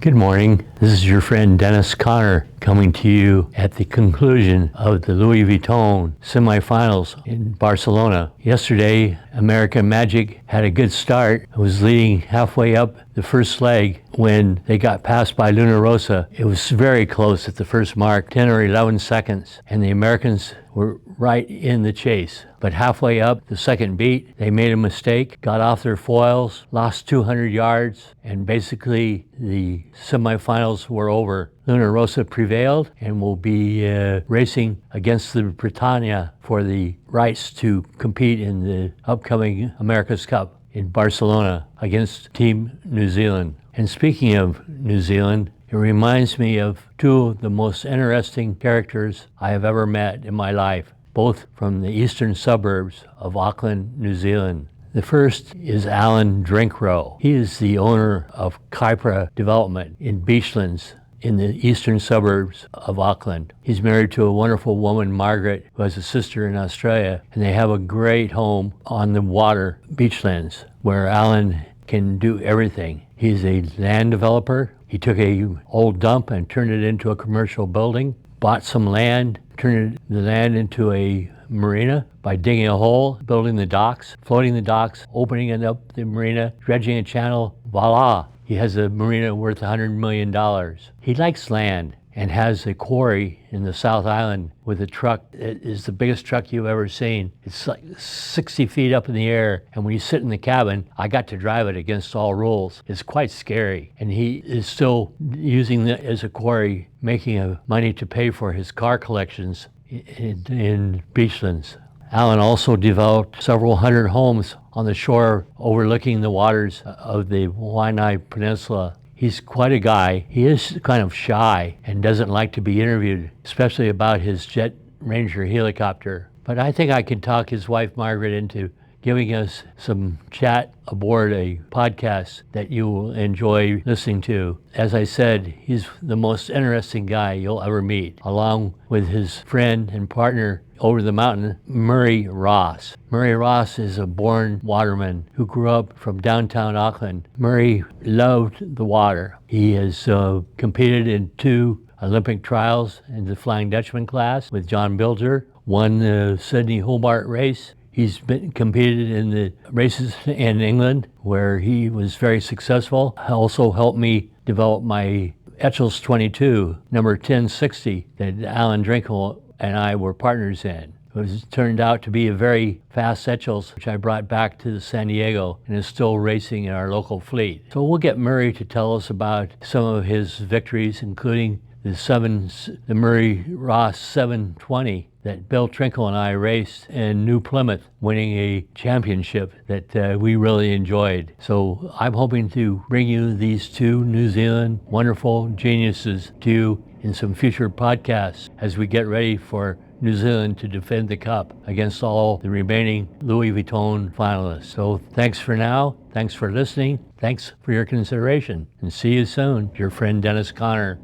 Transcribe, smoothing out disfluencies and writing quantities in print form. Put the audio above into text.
Good morning. This is your friend Dennis Connor coming to you at the conclusion of the Louis Vuitton Semi-Finals in Barcelona. Yesterday, American Magic had a good start. It was leading halfway up the first leg when they got passed by Luna Rossa. It was very close at the first mark, 10 or 11 seconds, and the Americans were right in the chase. But halfway up the second beat, they made a mistake, got off their foils, lost 200 yards, and basically the semifinals were over. Luna Rossa prevailed and will be racing against the Britannia for the rights to compete in the upcoming America's Cup in Barcelona against Team New Zealand. And speaking of New Zealand, it reminds me of two of the most interesting characters I have ever met in my life, both from the eastern suburbs of Auckland, New Zealand. The first is Alan Drinkrow. He is the owner of Kypra Development in Beachlands in the eastern suburbs of Auckland. He's married to a wonderful woman, Margaret, who has a sister in Australia, and they have a great home on the water, Beachlands, where Alan can do everything. He's a land developer. He took an old dump and turned it into a commercial building, bought some land, turned the land into a marina by digging a hole, building the docks, floating the docks, opening up the marina, dredging a channel, voila. He has a marina worth $100 million. He likes land and has a quarry in the South Island with a truck that is the biggest truck you've ever seen. It's like 60 feet up in the air, and when you sit in the cabin, I got to drive it against all rules. It's quite scary, and he is still using it as a quarry, making money to pay for his car collections in Beachlands. Alan also developed several hundred homes on the shore overlooking the waters of the Waianae Peninsula. He's quite a guy. He is kind of shy and doesn't like to be interviewed, especially about his Jet Ranger helicopter. But I think I can talk his wife, Margaret, into giving us some chat aboard a podcast that you will enjoy listening to. As I said, he's the most interesting guy you'll ever meet, along with his friend and partner over the mountain, Murray Ross. Murray Ross is a born waterman who grew up from downtown Auckland. Murray loved the water. He has competed in 2 Olympic trials in the Flying Dutchman class with John Bilger, won the Sydney Hobart race. He's competed in the races in England where he was very successful. Also helped me develop my Etchells 22, number 1060, that Alan Drinkle and I were partners in. It turned out to be a very fast Etchells, which I brought back to San Diego and is still racing in our local fleet. So we'll get Murray to tell us about some of his victories, including the Murray Ross 720 that Bill Trinkle and I raced in New Plymouth, winning a championship that we really enjoyed. So I'm hoping to bring you these 2 New Zealand wonderful geniuses to you in some future podcasts as we get ready for New Zealand to defend the cup against all the remaining Louis Vuitton finalists. So thanks for now. Thanks for listening. Thanks for your consideration. And see you soon. Your friend Dennis Connor.